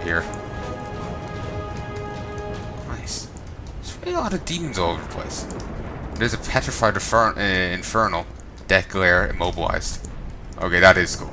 here. Nice. There's really a lot of demons all over the place. There's a petrified infernal. Death glare immobilized. Okay, that is cool.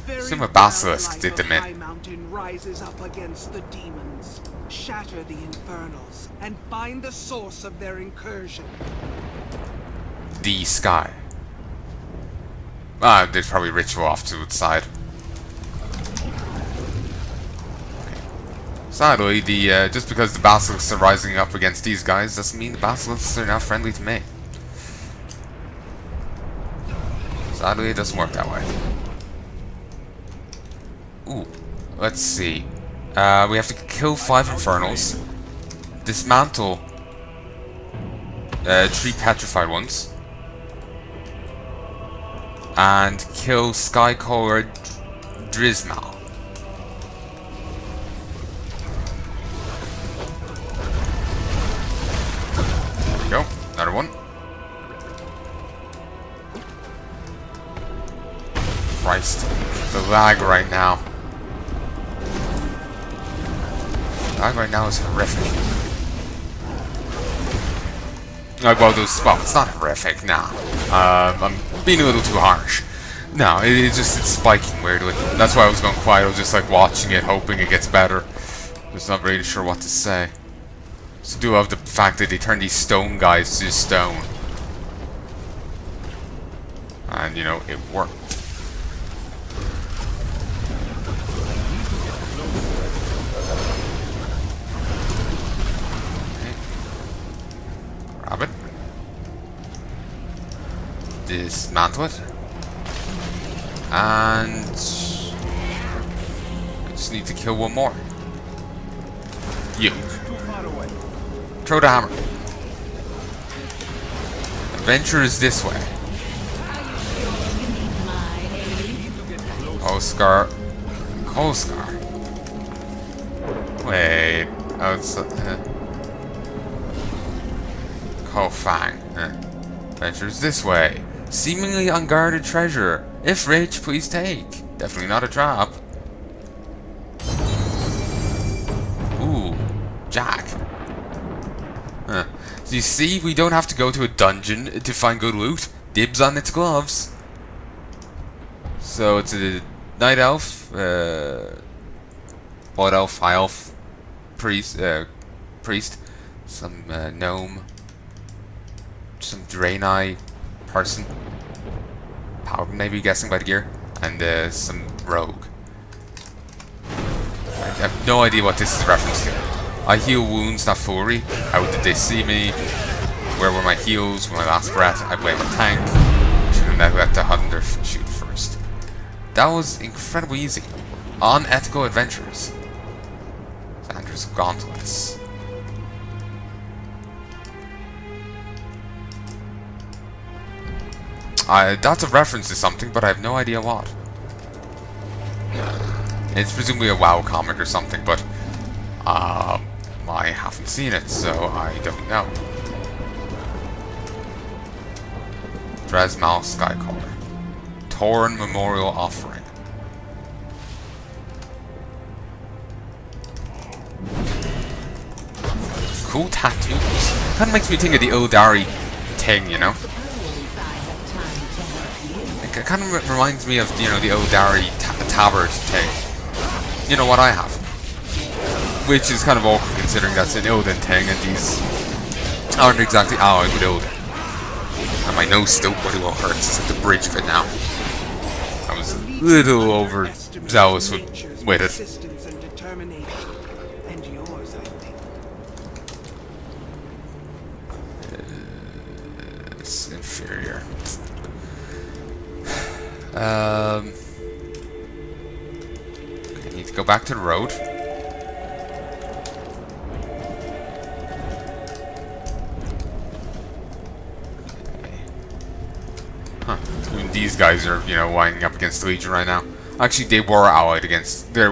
Assume a basilisk did them in. Highmountain rises up against the demons, shatter the infernals, and find the source of their incursion. The sky. Ah, there's probably ritual off to its side. Okay. Sadly, just because the basilisks are rising up against these guys doesn't mean the basilisks are now friendly to me. Sadly, it doesn't work that way. Ooh, let's see. We have to kill 5 infernals, dismantle 3 petrified ones, and kill Skycaller Drizmal. There we go, another one. Christ, the lag right now. Lag right now is horrific. Well, it's not horrific, nah. I'm being a little too harsh. No, it's spiking weirdly. That's why I was going quiet. I was just like watching it, hoping it gets better. Just not really sure what to say. So I do love the fact that they turn these stone guys to stone. And, you know, it worked. Grab it. Dismantle it. And I just need to kill one more. You. Throw the hammer. Adventure is this way. Oscar. Oscar. Wait. Kofang. Adventure is this way. Seemingly unguarded treasure. If rich, please take. Definitely not a trap. Ooh, Jack. Huh. So you see, we don't have to go to a dungeon to find good loot. Dibs on its gloves. So it's a night elf, blood elf, high elf, priest, some gnome, some Draenei person. Paladin, maybe, guessing by the gear, and some rogue. I have no idea what this is a reference to. I heal wounds, not foolery. How did they see me? Where were my heals? My last breath? I blame a tank. Should have let the hunter shoot first. That was incredibly easy. Unethical adventures. Sanders gauntlets. That's a reference to something, but I have no idea what. It's presumably a WoW comic or something, but I haven't seen it, so I don't know. Dresmal Skycaller. Torn Memorial Offering. Cool tattoos. Kind of makes me think of the Eldari thing, you know? It kind of reminds me of, you know, the Eldari tabard thing. You know what I have? Which is kind of awkward considering that's an Illidan thing and these aren't exactly allied with Illidan. And my nose still pretty well hurts. It's at the bridge of it now. I was a little overzealous with it. It's inferior. I need to go back to the road. Huh. These guys are, you know, winding up against the Legion right now. Actually, they were aligned against the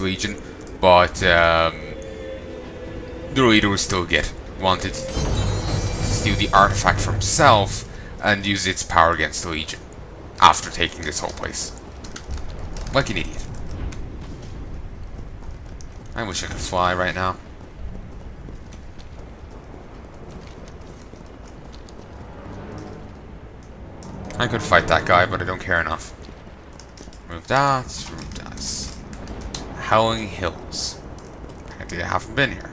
Legion, but the leader was still good. Wanted to steal the artifact for himself and use its power against the Legion. after taking this whole place. Like an idiot. I wish I could fly right now. I could fight that guy, but I don't care enough. Remove that, remove that. Howling Hills. Apparently I haven't been here.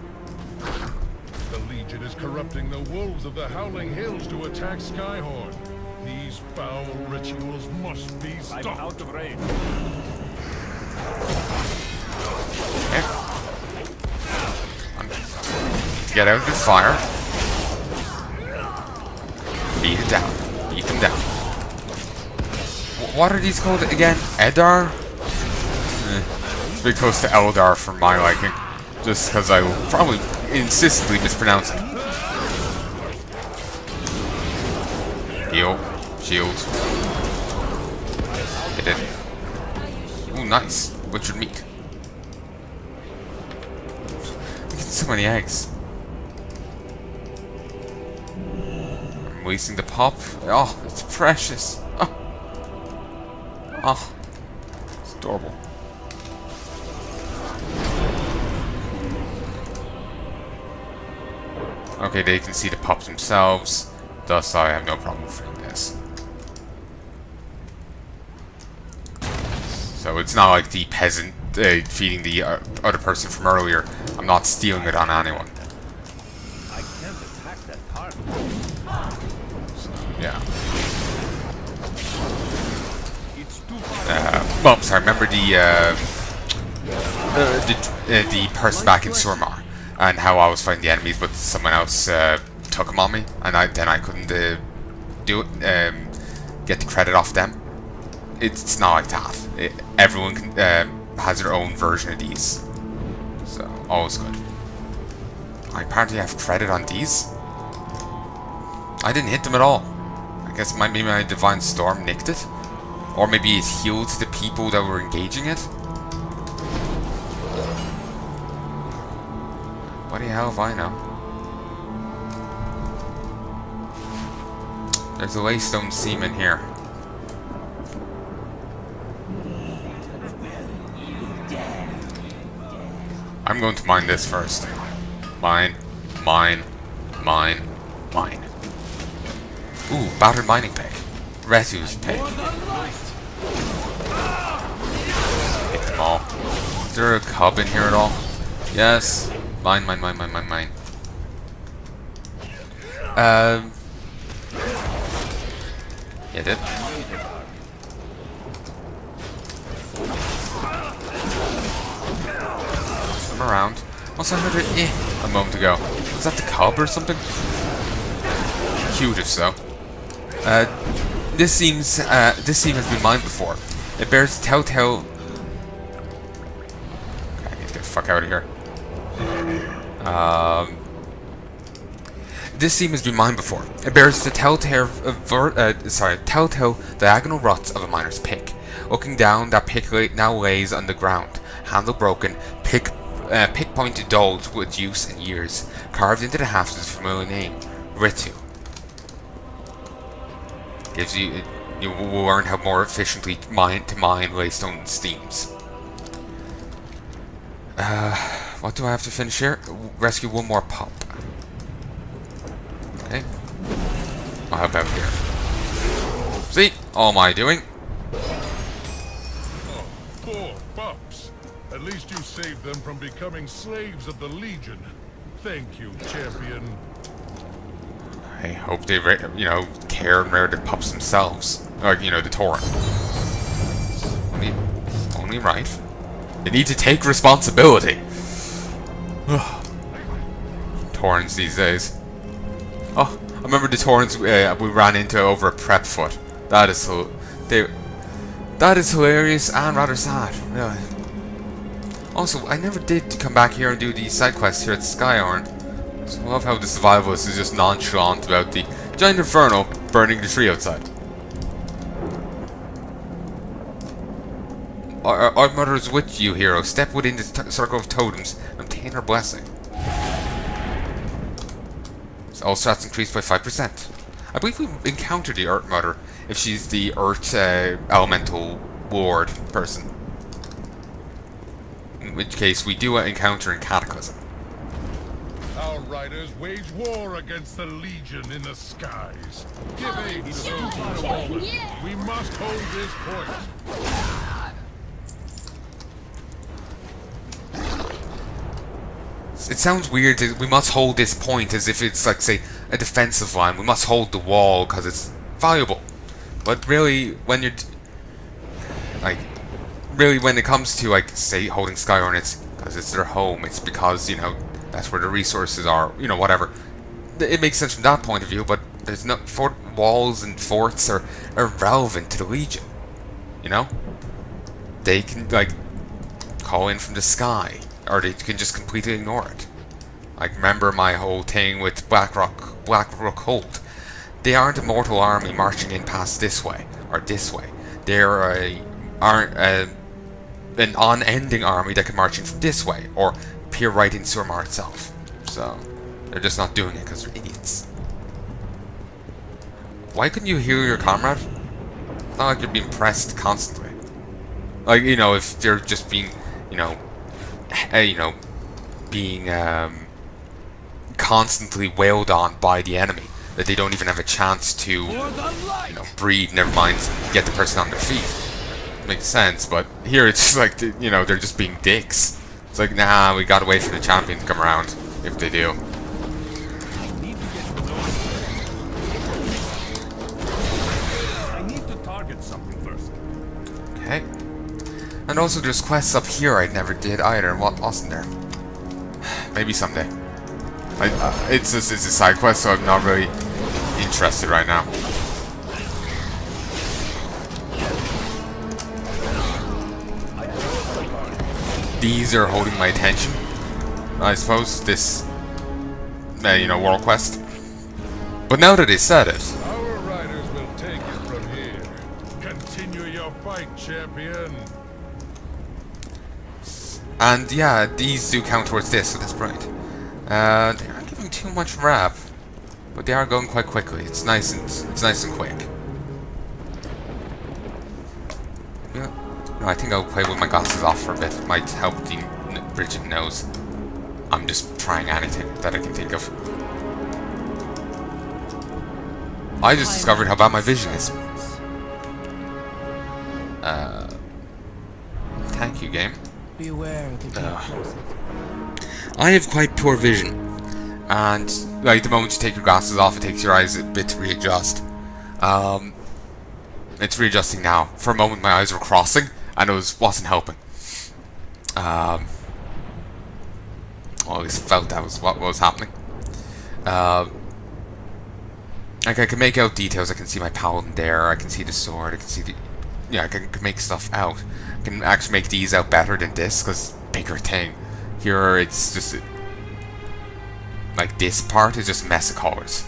The Legion is corrupting the wolves of the Howling Hills to attack Skyhorn. These foul rituals must be stopped. I'm out of range. Okay. Get out of the fire. Beat it down. Beat them down. What are these called again? Eldar? It's pretty close to Eldar for my liking. Just because I will probably insistently mispronounce it. Heal. Shield. Hit it. Ooh, nice. Butchered meat. Look at so many eggs. I'm wasting the pop. Oh, it's precious. Oh. Oh. It's adorable. Okay, they can see the pops themselves. Thus, I have no problem with this. So it's not like the peasant feeding the other person from earlier. I'm not stealing it on anyone. I can't attack that target. So, yeah. Well, sorry. Remember the person back in Surmar and how I was fighting the enemies, but someone else took them on me, and then I couldn't do it. Get the credit off them. It's not like that. Everyone has their own version of these, so always good. I apparently have credit on these. I didn't hit them at all. I guess maybe my Divine Storm nicked it, or maybe it healed the people that were engaging it. What the hell if I know? There's a Laystone Seaman here. I'm going to mine this first. Mine, mine, mine, mine. Ooh, battered mining pick. Refuse pick. Hit them all. Is there a cub in here at all? Yes. Mine, mine, mine, mine, mine, mine. Yeah, did. I'm around. Also, I heard it a moment ago. Was that the cub or something? Huge if so. This scene has been mined before. It bears telltale. Okay, I need to get the fuck out of here. This seam has been mined before. It bears the telltale diagonal ruts of a miner's pick. Looking down, that pick now lays on the ground, handle broken, pick pointed dulled with use and years, carved into the haft is a familiar name, Ritu. Gives you will learn how more efficiently to mine Laystone steams. What do I have to finish here? Rescue one more pup. Okay. I'll help out here. See? All am I doing? Oh, poor pups. At least you saved them from becoming slaves of the Legion. Thank you, champion. I hope they, care and rear the pups themselves. Like, the Tauren. Only right. They need to take responsibility. Taurens these days. Oh, I remember the Taurens we ran into over a prep foot. That is hilarious and rather sad, really. Also, I never did come back here and do these side quests here at Skyhorn. So I love how the survivalist is just nonchalant about the giant inferno burning the tree outside. Our mother is with you, hero. Step within the circle of totems and obtain her blessing. So all stats increased by 5%. I believe we encountered the Earth Mother if she's the Earth elemental ward person. In which case, we do encounter in Cataclysm. Our riders wage war against the Legion in the skies. Give aid to those who have fallen. We must hold this point. It sounds weird. We must hold this point as if it's like, say, a defensive line. We must hold the wall because it's valuable. But really, when you're really when it comes to, like, say, holding Skyhorn, it's because it's their home. It's because, you know, that's where the resources are. You know, whatever. It makes sense from that point of view. But there's no walls and forts are irrelevant to the Legion. You know, they can like call in from the sky, or they can just completely ignore it. Like, remember my whole thing with Blackrock Hold. They aren't a mortal army marching in past this way or this way. They're an unending army that can march in from this way or peer right in Surmar itself. So they're just not doing it because they're idiots. Why couldn't you heal your comrade? It's not like you're being pressed constantly. Like, you know, if they're just being, being constantly wailed on by the enemy, that they don't even have a chance to, breathe, never mind get the person on their feet. Makes sense, but here it's just like, they're just being dicks. It's like, nah, we gotta wait for the champion to come around, if they do. I need to target something first. Okay. And also there's quests up here I never did either. What wasn't there? Maybe someday. It's a side quest, so I'm not really interested right now. These are holding my attention, I suppose, this, world quest. But now that they said it... Our riders will take it from here. Continue your fight, champion. And yeah, these do count towards this, so that's brilliant. They aren't giving too much rev, but they are going quite quickly. It's nice and quick. Yeah. No, I think I'll play with my glasses off for a bit. Might help the Bridget knows I'm just trying anything that I can think of. I just discovered how bad my vision is. Thank you, game. Beware the I have quite poor vision, and like the moment you take your glasses off, it takes your eyes a bit to readjust. It's readjusting now. For a moment, my eyes were crossing, and it wasn't helping. I always felt that was what was happening. Like, I can make out details. I can see my paladin there. I can see the sword. I can see the... Yeah, I can make stuff out. I can actually make these out better than this, because bigger thing. Here, it's just... Like, this part is just a mess of colors.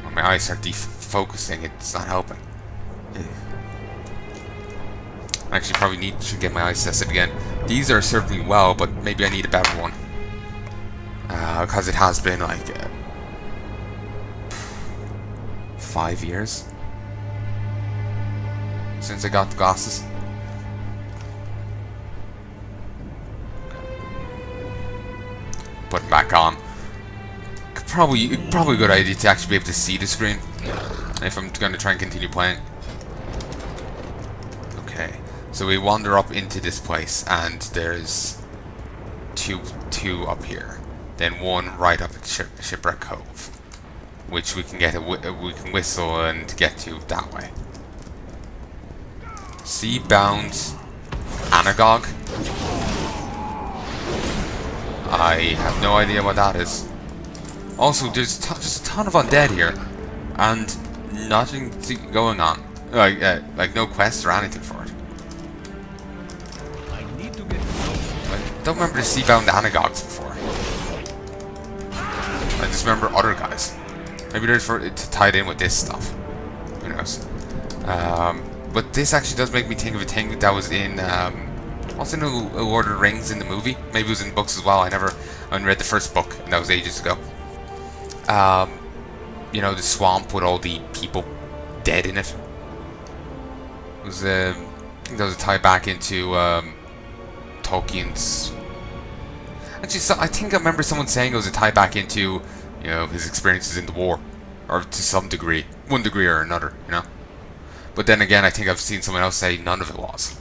When my eyes start defocusing, it's not helping. I actually probably should get my eyes tested again. These are serving me well, but maybe I need a better one. Because it has been, like... 5 years since I got the glasses. Put them back on. Probably a good idea to actually be able to see the screen if I'm going to try and continue playing. Okay, so we wander up into this place, and there's two up here, then one right up at Shipwreck Cove, which we can get we can whistle and get to that way. Sea-bound Anagog. I have no idea what that is. Also, there's just a ton of undead here, and nothing going on. Like no quests or anything for it. I need to get I don't remember the sea-bound Anagogs before. I just remember other guys. Maybe there's tied in with this stuff. Who knows? But this actually does make me think of a thing that was in what's in the Lord of the Rings in the movie? Maybe it was in books as well. I read the first book, and that was ages ago. The swamp with all the people dead in it. It was I think that was a tie back into Tolkien's. Actually, so I think I remember someone saying it was a tie back into, you know, his experiences in the war, or to some degree, one degree or another, you know. But then again, I think I've seen someone else say none of it was.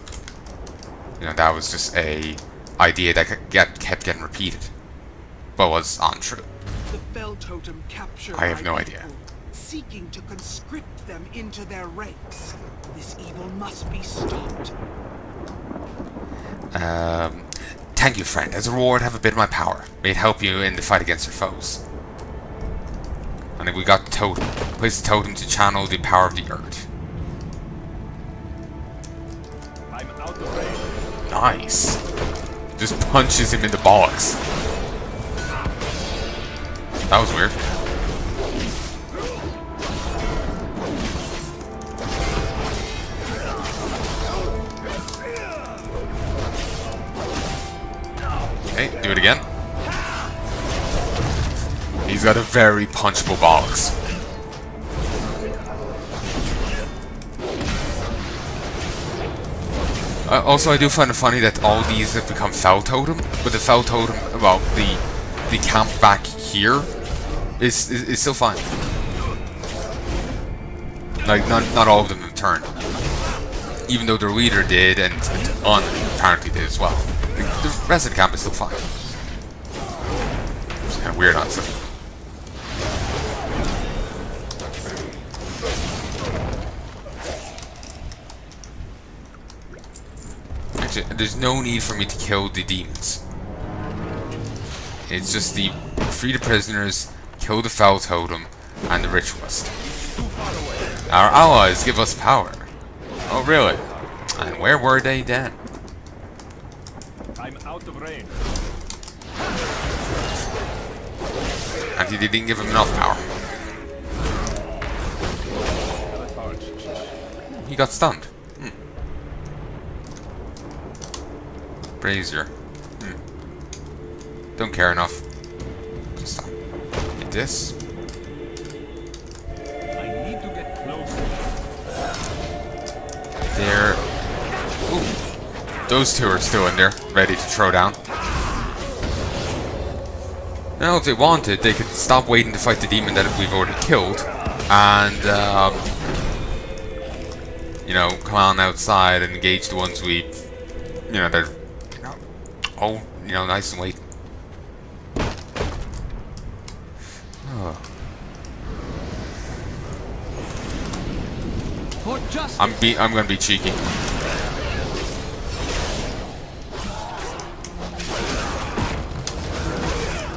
You know, that was just a idea that kept getting repeated, but was untrue. The Fel Totem captured I have my no people, idea. seeking to conscript them into their ranks. This evil must be stopped. Thank you, friend. As a reward, have a bit of my power. May it help you in the fight against your foes. And then we got the totem. Place the totem to channel the power of the earth. I'm out of range. Nice. Just punches him in the bollocks. That was weird. Okay, do it again. He's got a very punchable bollocks. Also, I do find it funny that all these have become Fel Totem, but the Fel Totem, well, the camp back here is still fine. Like, not all of them have turned. Even though their leader did, and Un apparently did as well. The rest of the camp is still fine. It's kind of weird, honestly. Actually, there's no need for me to kill the demons. It's just the free the prisoners, kill the Fel Totem, and the ritualist. Our allies give us power. Oh, really? And where were they then? I'm out of range. And he didn't give him enough power. He got stunned. Brazier. Don't care enough. Just stop. Get this. I need to get closer. There. Ooh. Those two are still in there, ready to throw down. Now, if they wanted, they could stop waiting to fight the demon that we've already killed, and, you know, come on outside and engage the ones we, you know, they're, you know, oh, you know, nice and wait. Oh. I'm gonna be cheeky.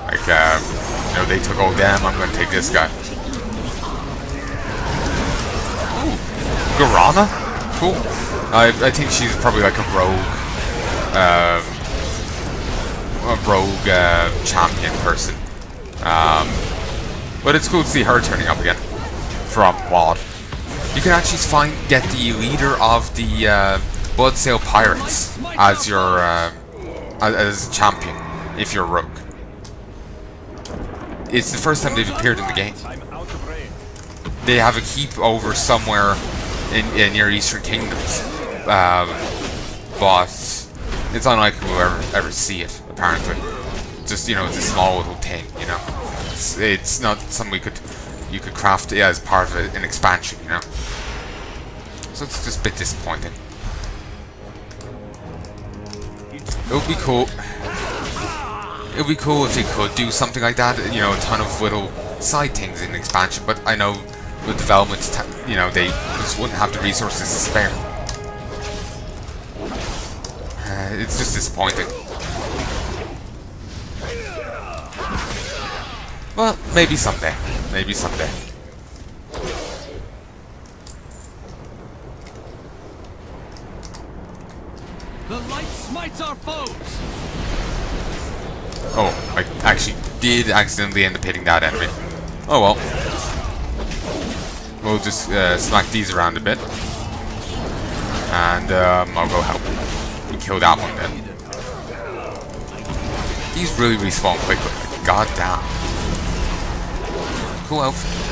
Like, you know, they took all them, I'm gonna take this guy. Ooh, Garana? Cool. I think she's probably like a rogue champion person. But it's cool to see her turning up again from WoD. You can actually get the leader of the Bloodsail Pirates as your as a champion if you're a rogue. It's the first time they've appeared in the game. They have a keep over somewhere in near Eastern Kingdoms, but it's unlikely we'll ever see it. Apparently, just, you know, it's a small little thing. You know, it's not something you could craft as part of an expansion. You know, so it's just a bit disappointing. It would be cool. It would be cool if they could do something like that, you know, a ton of little side things in the expansion, but I know with development, you know, they just wouldn't have the resources to spare. It's just disappointing. Well, maybe someday. Maybe someday. The light smites our foes. Oh, I actually did accidentally end up hitting that enemy. Oh well. We'll just smack these around a bit. And I'll go help. We kill that one then. These really respawn quickly. God damn. Cool outfit.